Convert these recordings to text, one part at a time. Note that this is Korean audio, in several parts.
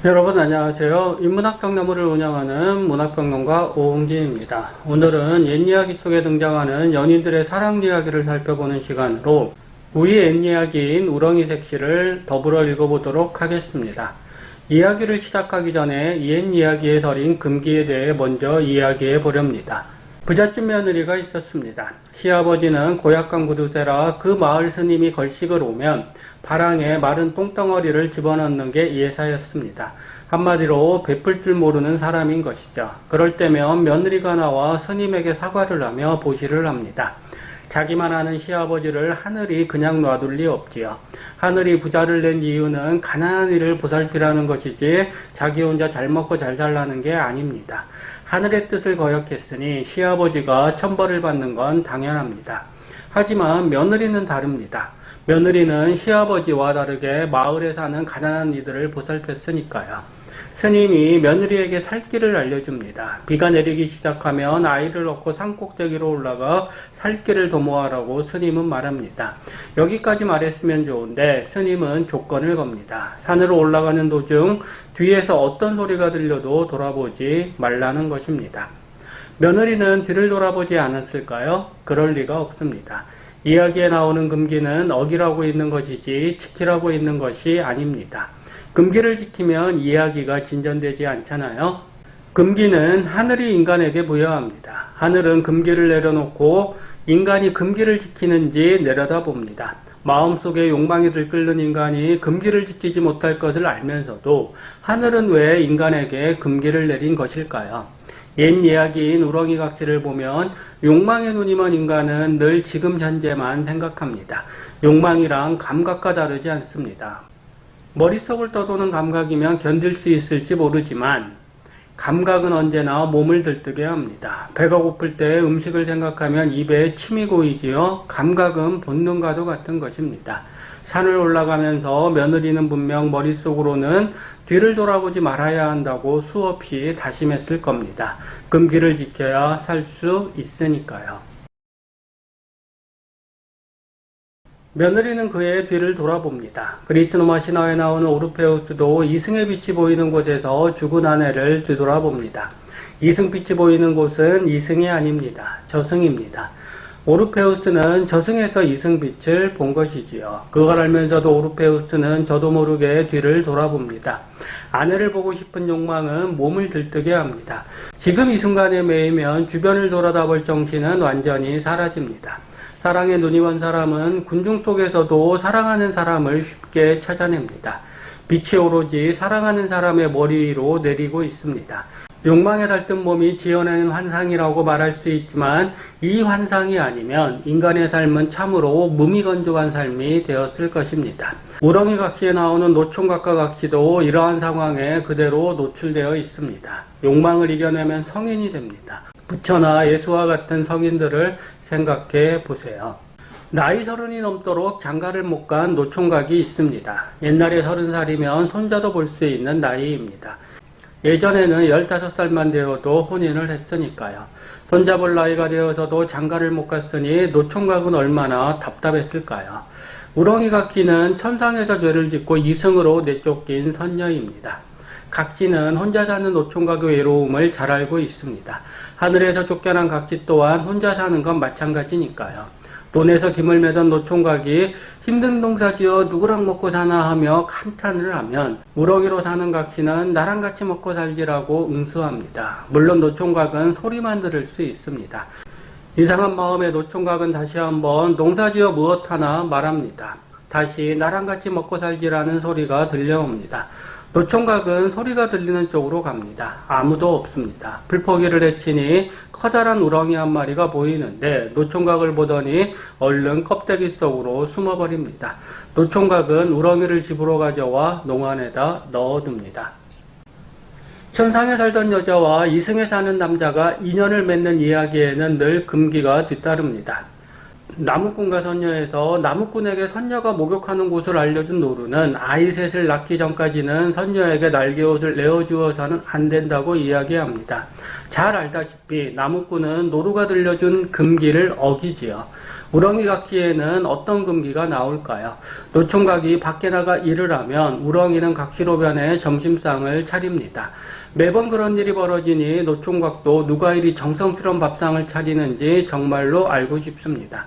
여러분 안녕하세요. 인문학평론물을 운영하는 문학평론가 오홍진입니다. 오늘은 옛이야기 속에 등장하는 연인들의 사랑 이야기를 살펴보는 시간으로 우리 옛이야기인 우렁이색시를 더불어 읽어보도록 하겠습니다. 이야기를 시작하기 전에 옛이야기의 설인 금기에 대해 먼저 이야기해 보렵니다. 부잣집 며느리가 있었습니다. 시아버지는 고약한 구두쇠라 그 마을 스님이 걸식을 오면 바랑에 마른 똥덩어리를 집어넣는 게 예사였습니다. 한마디로 베풀 줄 모르는 사람인 것이죠. 그럴 때면 며느리가 나와 스님에게 사과를 하며 보시를 합니다. 자기만 아는 시아버지를 하늘이 그냥 놔둘 리 없지요. 하늘이 부자를 낸 이유는 가난한 이를 보살피라는 것이지 자기 혼자 잘 먹고 잘 살라는 게 아닙니다. 하늘의 뜻을 거역했으니 시아버지가 천벌을 받는 건 당연합니다. 하지만 며느리는 다릅니다. 며느리는 시아버지와 다르게 마을에 사는 가난한 이들을 보살폈으니까요. 스님이 며느리에게 살 길을 알려줍니다. 비가 내리기 시작하면 아이를 얻고 산꼭대기로 올라가 살 길을 도모하라고 스님은 말합니다. 여기까지 말했으면 좋은데 스님은 조건을 겁니다. 산으로 올라가는 도중 뒤에서 어떤 소리가 들려도 돌아보지 말라는 것입니다. 며느리는 뒤를 돌아보지 않았을까요? 그럴 리가 없습니다. 이야기에 나오는 금기는 어기라고 있는 것이지 지키라고 있는 것이 아닙니다. 금기를 지키면 이야기가 진전되지 않잖아요. 금기는 하늘이 인간에게 부여합니다. 하늘은 금기를 내려놓고 인간이 금기를 지키는지 내려다봅니다. 마음속에 욕망이 들끓는 인간이 금기를 지키지 못할 것을 알면서도 하늘은 왜 인간에게 금기를 내린 것일까요? 옛 이야기인 우렁이각시를 보면 욕망의 눈이 먼 인간은 늘 지금 현재만 생각합니다. 욕망이랑 감각과 다르지 않습니다. 머릿속을 떠도는 감각이면 견딜 수 있을지 모르지만 감각은 언제나 몸을 들뜨게 합니다. 배가 고플 때 음식을 생각하면 입에 침이 고이지요. 감각은 본능과도 같은 것입니다. 산을 올라가면서 며느리는 분명 머릿속으로는 뒤를 돌아보지 말아야 한다고 수없이 다짐했을 겁니다. 금기를 지켜야 살 수 있으니까요. 며느리는 그의 뒤를 돌아봅니다. 그리스노마 신화에 나오는 오르페우스도 이승의 빛이 보이는 곳에서 죽은 아내를 뒤돌아봅니다. 이승빛이 보이는 곳은 이승이 아닙니다. 저승입니다. 오르페우스는 저승에서 이승빛을 본 것이지요. 그걸 알면서도 오르페우스는 저도 모르게 뒤를 돌아봅니다. 아내를 보고 싶은 욕망은 몸을 들뜨게 합니다. 지금 이 순간에 매이면 주변을 돌아다볼 정신은 완전히 사라집니다. 사랑에 눈이 먼 사람은 군중 속에서도 사랑하는 사람을 쉽게 찾아냅니다. 빛이 오로지 사랑하는 사람의 머리 위로 내리고 있습니다. 욕망에 달뜬 몸이 지어내는 환상이라고 말할 수 있지만 이 환상이 아니면 인간의 삶은 참으로 무미건조한 삶이 되었을 것입니다. 우렁이각시에 나오는 노총각과 각시도 이러한 상황에 그대로 노출되어 있습니다. 욕망을 이겨내면 성인이 됩니다. 부처나 예수와 같은 성인들을 생각해 보세요. 나이 30이 넘도록 장가를 못 간 노총각이 있습니다. 옛날에 30살이면 손자도 볼 수 있는 나이입니다. 예전에는 15살만 되어도 혼인을 했으니까요. 손자볼 나이가 되어서도 장가를 못 갔으니 노총각은 얼마나 답답했을까요? 우렁이각시는 천상에서 죄를 짓고 이승으로 내쫓긴 선녀입니다. 각시는 혼자 사는 노총각의 외로움을 잘 알고 있습니다. 하늘에서 쫓겨난 각시 또한 혼자 사는 건 마찬가지니까요. 논에서 김을 매던 노총각이 힘든 농사지어 누구랑 먹고 사나 하며 감탄을 하면 우렁이로 사는 각시는 나랑 같이 먹고 살기라고 응수합니다. 물론 노총각은 소리만 들을 수 있습니다. 이상한 마음의 노총각은 다시 한번 농사지어 무엇하나 말합니다. 다시 나랑 같이 먹고 살기라는 소리가 들려옵니다. 노총각은 소리가 들리는 쪽으로 갑니다. 아무도 없습니다. 풀포기를 헤치니 커다란 우렁이 한 마리가 보이는데 노총각을 보더니 얼른 껍데기 속으로 숨어버립니다. 노총각은 우렁이를 집으로 가져와 농안에다 넣어둡니다. 천상에 살던 여자와 이승에 사는 남자가 인연을 맺는 이야기에는 늘 금기가 뒤따릅니다. 나무꾼과 선녀에서 나무꾼에게 선녀가 목욕하는 곳을 알려준 노루는 아이 셋을 낳기 전까지는 선녀에게 날개옷을 내어주어서는 안 된다고 이야기합니다. 잘 알다시피 나무꾼은 노루가 들려준 금기를 어기지요. 우렁이 각시에는 어떤 금기가 나올까요? 노총각이 밖에 나가 일을 하면 우렁이는 각시로변에 점심상을 차립니다. 매번 그런 일이 벌어지니 노총각도 누가 이리 정성스러운 밥상을 차리는지 정말로 알고 싶습니다.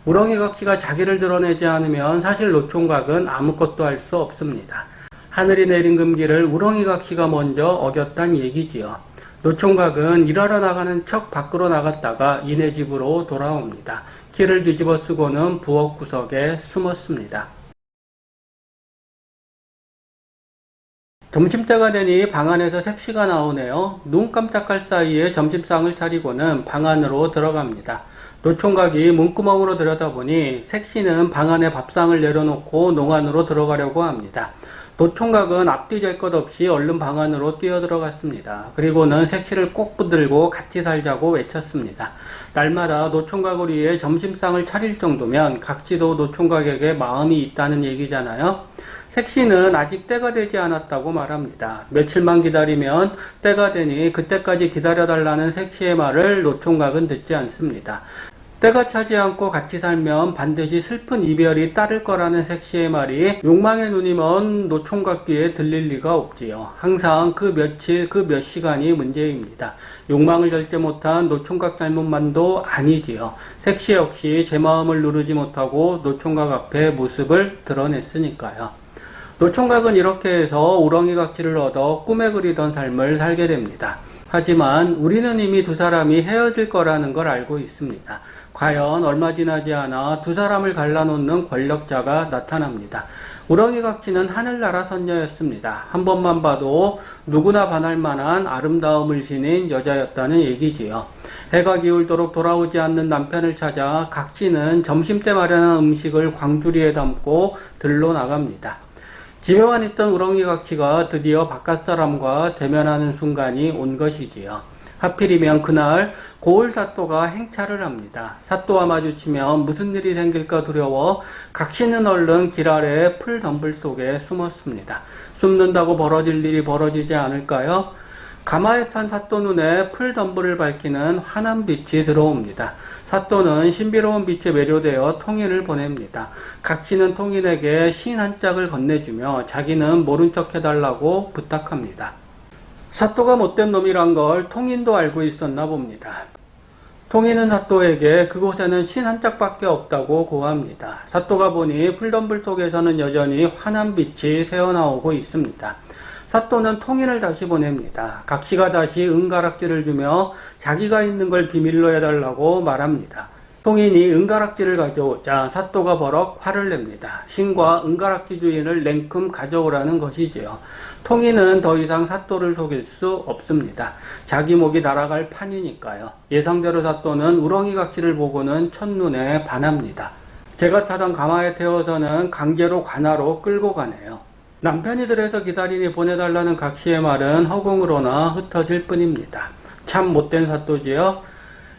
우렁이 각시가 자기를 드러내지 않으면 사실 노총각은 아무것도 할 수 없습니다. 하늘이 내린 금기를 우렁이 각시가 먼저 어겼단 얘기지요. 노총각은 일하러 나가는 척 밖으로 나갔다가 이내 집으로 돌아옵니다. 키를 뒤집어 쓰고는 부엌 구석에 숨었습니다. 점심때가 되니 방 안에서 색시가 나오네요. 눈 깜짝할 사이에 점심상을 차리고는 방 안으로 들어갑니다. 노총각이 문구멍으로 들여다보니 색시는 방 안에 밥상을 내려놓고 농안으로 들어가려고 합니다. 노총각은 앞뒤 잴 것 없이 얼른 방 안으로 뛰어들어갔습니다. 그리고는 색시를 꼭 붙들고 같이 살자고 외쳤습니다. 날마다 노총각을 위해 점심상을 차릴 정도면 각시도 노총각에게 마음이 있다는 얘기잖아요. 색시는 아직 때가 되지 않았다고 말합니다. 며칠만 기다리면 때가 되니 그때까지 기다려달라는 색시의 말을 노총각은 듣지 않습니다. 때가 차지 않고 같이 살면 반드시 슬픈 이별이 따를 거라는 색시의 말이 욕망의 눈이 먼 노총각 귀에 들릴 리가 없지요. 항상 그 며칠, 그 몇 시간이 문제입니다. 욕망을 절제 못한 노총각 잘못만도 아니지요. 색시 역시 제 마음을 누르지 못하고 노총각 앞에 모습을 드러냈으니까요. 노총각은 이렇게 해서 우렁이 각시를 얻어 꿈에 그리던 삶을 살게 됩니다. 하지만 우리는 이미 두 사람이 헤어질 거라는 걸 알고 있습니다. 과연 얼마 지나지 않아 두 사람을 갈라놓는 권력자가 나타납니다. 우렁이 각시는 하늘나라 선녀였습니다. 한 번만 봐도 누구나 반할 만한 아름다움을 지닌 여자였다는 얘기지요. 해가 기울도록 돌아오지 않는 남편을 찾아 각시는 점심때 마련한 음식을 광주리에 담고 들러 나갑니다. 집에만 있던 우렁이 각시가 드디어 바깥사람과 대면하는 순간이 온 것이지요. 하필이면 그날 고을 사또가 행차를 합니다. 사또와 마주치면 무슨 일이 생길까 두려워 각시는 얼른 길 아래 풀 덤불 속에 숨었습니다. 숨는다고 벌어질 일이 벌어지지 않을까요? 가마에 탄 사또 눈에 풀 덤불을 밝히는 환한 빛이 들어옵니다. 사또는 신비로운 빛에 매료되어 통인을 보냅니다. 각시는 통인에게 신 한 짝을 건네주며 자기는 모른 척 해달라고 부탁합니다. 사또가 못된 놈이란 걸 통인도 알고 있었나 봅니다. 통인은 사또에게 그곳에는 신 한 짝밖에 없다고 고합니다. 사또가 보니 풀덤불 속에서는 여전히 환한 빛이 새어나오고 있습니다. 사또는 통인을 다시 보냅니다. 각시가 다시 은가락지를 주며 자기가 있는 걸 비밀로 해달라고 말합니다. 통인이 은가락지를 가져오자 사또가 버럭 화를 냅니다. 신과 은가락지 주인을 냉큼 가져오라는 것이지요. 통인은 더 이상 사또를 속일 수 없습니다. 자기 목이 날아갈 판이니까요. 예상대로 사또는 우렁이 각시를 보고는 첫눈에 반합니다. 제가 타던 가마에 태워서는 강제로 관하로 끌고 가네요. 남편이 들에서 기다리니 보내달라는 각시의 말은 허공으로나 흩어질 뿐입니다. 참 못된 사또지요.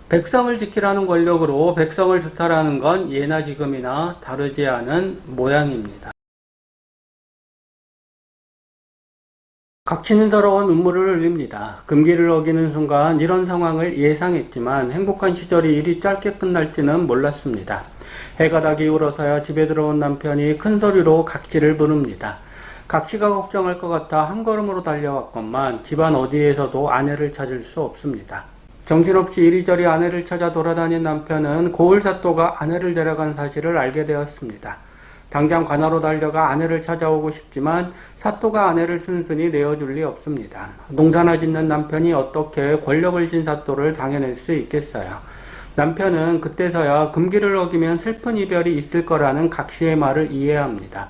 백성을 지키라는 권력으로 백성을 좋다라는 건 예나 지금이나 다르지 않은 모양입니다. 각시는 더러운 눈물을 흘립니다. 금기를 어기는 순간 이런 상황을 예상했지만 행복한 시절이 이리 짧게 끝날지는 몰랐습니다. 해가 다 기울어서야 집에 들어온 남편이 큰 소리로 각시를 부릅니다. 각시가 걱정할 것 같아 한 걸음으로 달려왔건만 집안 어디에서도 아내를 찾을 수 없습니다. 정신없이 이리저리 아내를 찾아 돌아다닌 남편은 고을 사또가 아내를 데려간 사실을 알게 되었습니다. 당장 관하로 달려가 아내를 찾아오고 싶지만 사또가 아내를 순순히 내어줄 리 없습니다. 농사나 짓는 남편이 어떻게 권력을 쥔 사또를 당해낼 수 있겠어요. 남편은 그때서야 금기를 어기면 슬픈 이별이 있을 거라는 각시의 말을 이해합니다.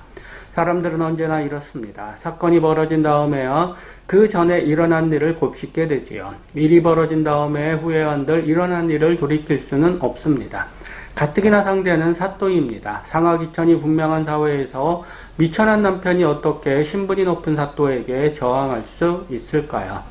사람들은 언제나 이렇습니다. 사건이 벌어진 다음에야 그 전에 일어난 일을 곱씹게 되지요. 일이 벌어진 다음에 후회한들 일어난 일을 돌이킬 수는 없습니다. 가뜩이나 상대는 사또입니다. 상하기천이 분명한 사회에서 미천한 남편이 어떻게 신분이 높은 사또에게 저항할 수 있을까요?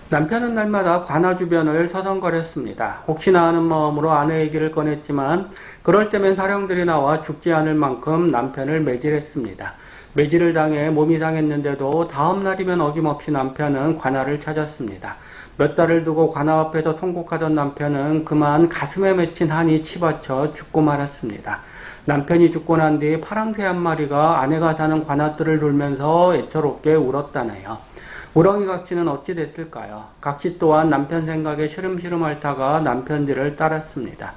남편은 날마다 관아 주변을 서성거렸습니다. 혹시나 하는 마음으로 아내 얘기를 꺼냈지만 그럴 때면 사령들이 나와 죽지 않을 만큼 남편을 매질했습니다. 매질을 당해 몸이 상했는데도 다음 날이면 어김없이 남편은 관아를 찾았습니다. 몇 달을 두고 관아 앞에서 통곡하던 남편은 그만 가슴에 맺힌 한이 치받쳐 죽고 말았습니다. 남편이 죽고 난 뒤 파랑새 한 마리가 아내가 사는 관아뜰을 돌면서 애처롭게 울었다네요. 우렁이 각시는 어찌 됐을까요? 각시 또한 남편 생각에 시름시름 앓다가 남편 뒤를 따랐습니다.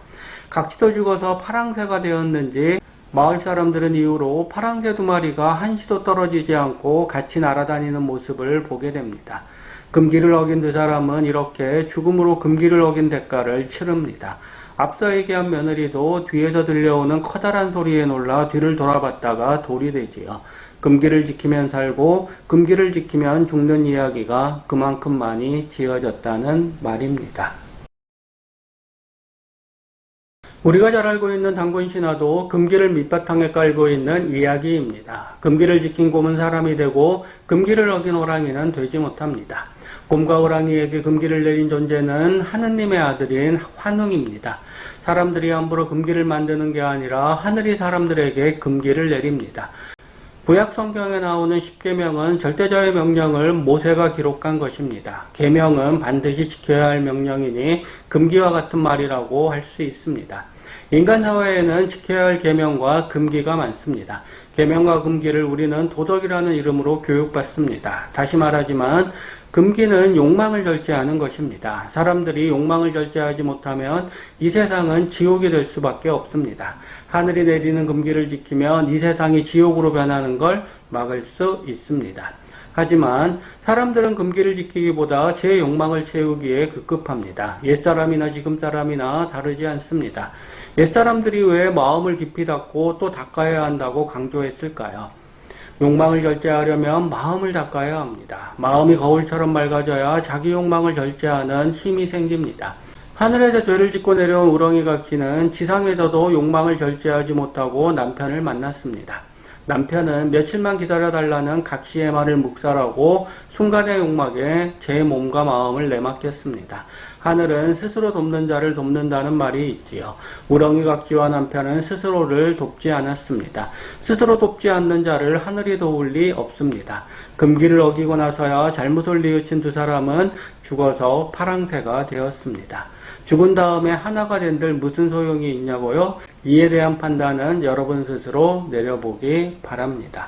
각시도 죽어서 파랑새가 되었는지 마을 사람들은 이후로 파랑새 두 마리가 한시도 떨어지지 않고 같이 날아다니는 모습을 보게 됩니다. 금기를 어긴 두 사람은 이렇게 죽음으로 금기를 어긴 대가를 치릅니다. 앞서 얘기한 며느리도 뒤에서 들려오는 커다란 소리에 놀라 뒤를 돌아봤다가 돌이 되지요. 금기를 지키면 살고 금기를 지키면 죽는 이야기가 그만큼 많이 지어졌다는 말입니다. 우리가 잘 알고 있는 단군 신화도 금기를 밑바탕에 깔고 있는 이야기입니다. 금기를 지킨 곰은 사람이 되고 금기를 어긴 호랑이는 되지 못합니다. 곰과 호랑이에게 금기를 내린 존재는 하느님의 아들인 환웅입니다. 사람들이 함부로 금기를 만드는 게 아니라 하늘이 사람들에게 금기를 내립니다. 구약 성경에 나오는 10계명은 절대자의 명령을 모세가 기록한 것입니다. 계명은 반드시 지켜야 할 명령이니 금기와 같은 말이라고 할 수 있습니다. 인간 사회에는 지켜야 할 계명과 금기가 많습니다. 계명과 금기를 우리는 도덕이라는 이름으로 교육받습니다. 다시 말하지만 금기는 욕망을 절제하는 것입니다. 사람들이 욕망을 절제하지 못하면 이 세상은 지옥이 될 수밖에 없습니다. 하늘이 내리는 금기를 지키면 이 세상이 지옥으로 변하는 걸 막을 수 있습니다. 하지만 사람들은 금기를 지키기보다 제 욕망을 채우기에 급급합니다. 옛사람이나 지금 사람이나 다르지 않습니다. 옛사람들이 왜 마음을 깊이 닫고 또 닦아야 한다고 강조했을까요? 욕망을 절제하려면 마음을 닦아야 합니다. 마음이 거울처럼 맑아져야 자기 욕망을 절제하는 힘이 생깁니다. 하늘에서 죄를 짓고 내려온 우렁이 각시는 지상에서도 욕망을 절제하지 못하고 남편을 만났습니다. 남편은 며칠만 기다려달라는 각시의 말을 묵살하고 순간의 욕망에 제 몸과 마음을 내맡겼습니다. 하늘은 스스로 돕는 자를 돕는다는 말이 있지요. 우렁이 각시와 남편은 스스로를 돕지 않았습니다. 스스로 돕지 않는 자를 하늘이 도울 리 없습니다. 금기를 어기고 나서야 잘못을 뉘우친 두 사람은 죽어서 파랑새가 되었습니다. 죽은 다음에 하나가 된들 무슨 소용이 있냐고요? 이에 대한 판단은 여러분 스스로 내려보기 바랍니다.